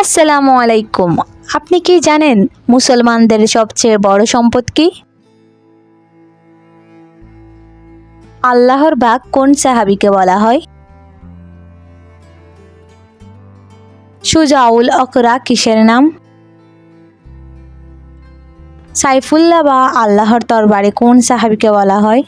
আসসালামু আলাইকুম। আপনি কি জানেন মুসলমানদের সবচেয়ে বড় সম্পদ কি? আল্লাহর বাগ কোন সাহাবীকে বলা হয়? সুজাউল আকরা কিসের নাম? সাইফুল্লাহ বা আল্লাহর তরবারি কোন সাহাবীকে বলা হয়?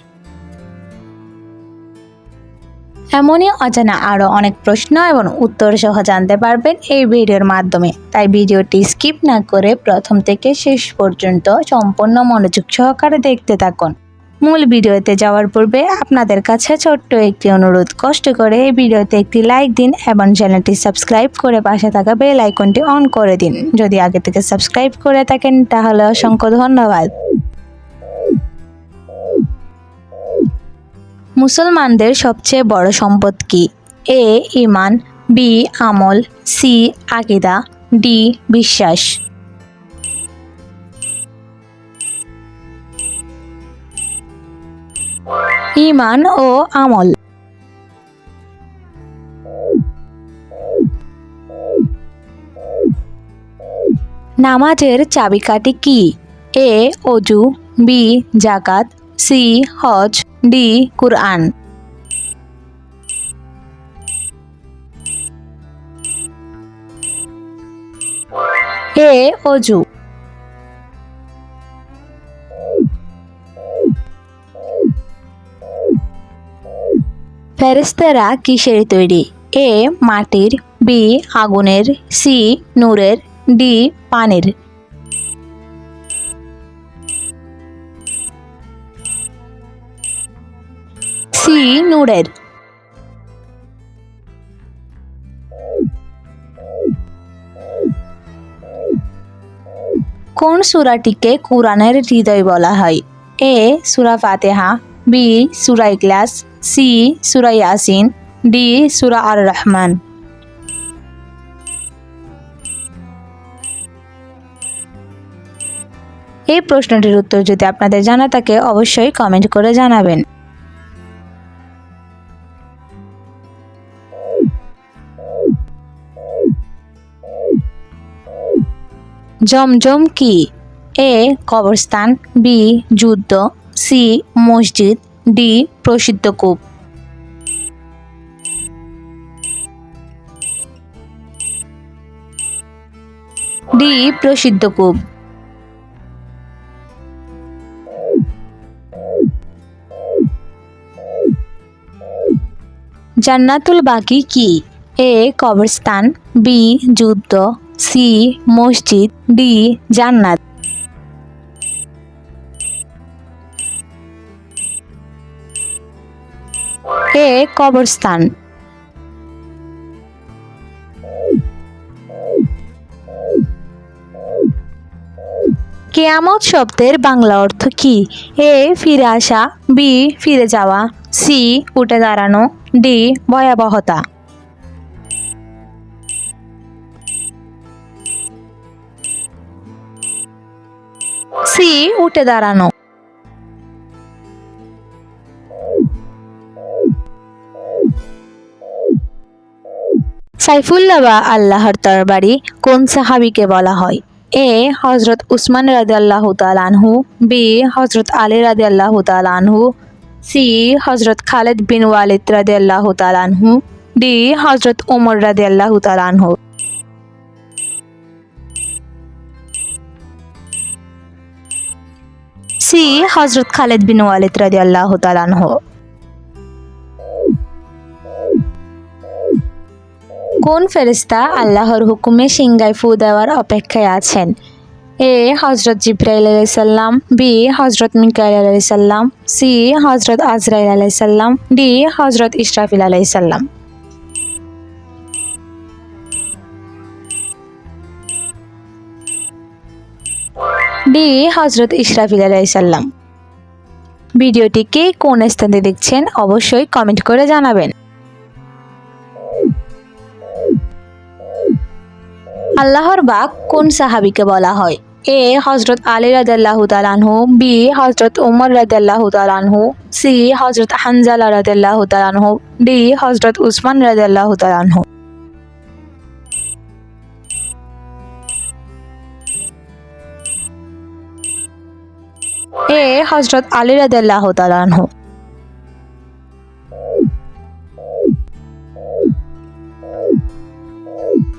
এমনই অজানা আরও অনেক প্রশ্ন এবং উত্তর সহ জানতে পারবেন এই ভিডিওর মাধ্যমে। তাই ভিডিওটি স্কিপ না করে প্রথম থেকে শেষ পর্যন্ত সম্পূর্ণ মনোযোগ সহকারে দেখতে থাকুন। মূল ভিডিওতে যাওয়ার পূর্বে আপনাদের কাছে ছোট্ট একটি অনুরোধ, কষ্ট করে এই ভিডিওতে একটি লাইক দিন এবং চ্যানেলটি সাবস্ক্রাইব করে পাশে থাকা বেল আইকনটি অন করে দিন। যদি আগে থেকে সাবস্ক্রাইব করে থাকেন তাহলে অসংখ্য ধন্যবাদ। মুসলমানদের সবচেয়ে বড় সম্পদ কি? এ ঈমান, বি আমল, সি আকীদা, ডি বিশ্বাস। ঈমান ও আমল। নামাজের চাবিকাঠি কি? এ অজু, বি যাকাত, সি হজ, ডি কুরআন। এ অজু। ফেরেশতারা কিসের তৈরি? এ মাটির, বি আগুনের, সি নূরের, ডি পানির। সি নূরের। কোন সূরাটিকে কুরআনের হৃদয় বলা হয়? এ সূরা ফাতিহা, বি সূরা ইখলাস, সি সূরা ইয়াসিন, ডি সূরা আর রহমান। এই প্রশ্নটির উত্তর যদি আপনাদের জানা থাকে অবশ্যই কমেন্ট করে জানাবেন। জমজম কি? এ কবরস্থান, বি যুদ্ধ, সি মসজিদ, ডি প্রসিদ্ধ কূপ। ডি প্রসিদ্ধ কূপ। জান্নাতুল বাকি কি? এ কবরস্থান, বি যুদ্ধ, সি মসজিদ, ডি জান্নাত। এ কবরস্থান। কিয়ামত শব্দের বাংলা অর্থ কি? এ ফিরে আসা, বি ফিরে যাওয়া, সি উঠে দাঁড়ানো, ডি ভয়াবহতা। সি উঠে দাঁড়ানো। সাইফুল্লাহ বা আল্লাহর তরবারি কোন সাহাবীকে বলা হয়? এ হযরত উসমান রাদিয়াল্লাহু তাআলা আনহু, বি হযরত আলী রাদিয়াল্লাহু তাআলা আনহু, সি হযরত খালিদ বিন ওয়ালিদ রাদিয়াল্লাহু তাআলা আনহু, ডি হযরত ওমর রাদিয়াল্লাহু তাআলা আনহু। সি হযরত খালিদ বিন ওয়ালিদ রাদিয়াল্লাহু তাআলা আনহু। কোন ফেরেশতা আল্লাহর হুকুমে সিংহায় ফু দেওয়ার অপেক্ষায় আছেন? এ হযরত জিবরাইল আলাইহিস সালাম, বি হযরত মিকাইল আলাইহিস সালাম, সি হযরত আজরাইল আলাইহিস সালাম, ডি হযরত ইসরাফিল আলাইহিস সালাম। ডি হযরত ইসরাফিল আলাইহিস সালাম। ভিডিওটিকে কোন স্থানে দেখছেন অবশ্যই কমেন্ট করে জানাবেন। আল্লাহর বাগ কোন সাহাবীকে বলা হয়? এ হযরত আলী রাদিয়াল্লাহু তাআলা আনহু, বি হযরত ওমর রাদিয়াল্লাহু তাআলা আনহু, সি হযরত হানজালা রাদিয়াল্লাহু তাআলা আনহু, ডি হযরত উসমান রাদিয়াল্লাহু তাআলা আনহু। এ হযরত আলী রাদিয়াল্লাহু তাআলা আনহু।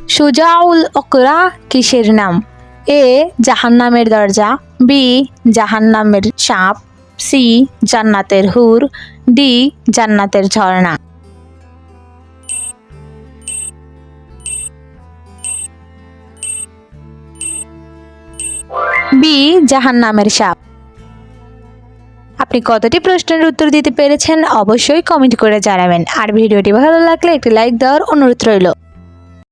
সুজাউল ওকরা কিসের নাম? এ জাহান্নামের দরজা, বি জাহান্নামের সাপ, সি জান্নাতের হুর, ডি জান্নাতের ঝর্ণা। বি জাহান্নামের সাপ। আপনি কতটি প্রশ্নের উত্তর দিতে পেরেছেন অবশ্যই কমেন্ট করে জানাবেন। আর ভিডিওটি ভালো লাগলে একটি লাইক দেওয়ার অনুরোধ রইল।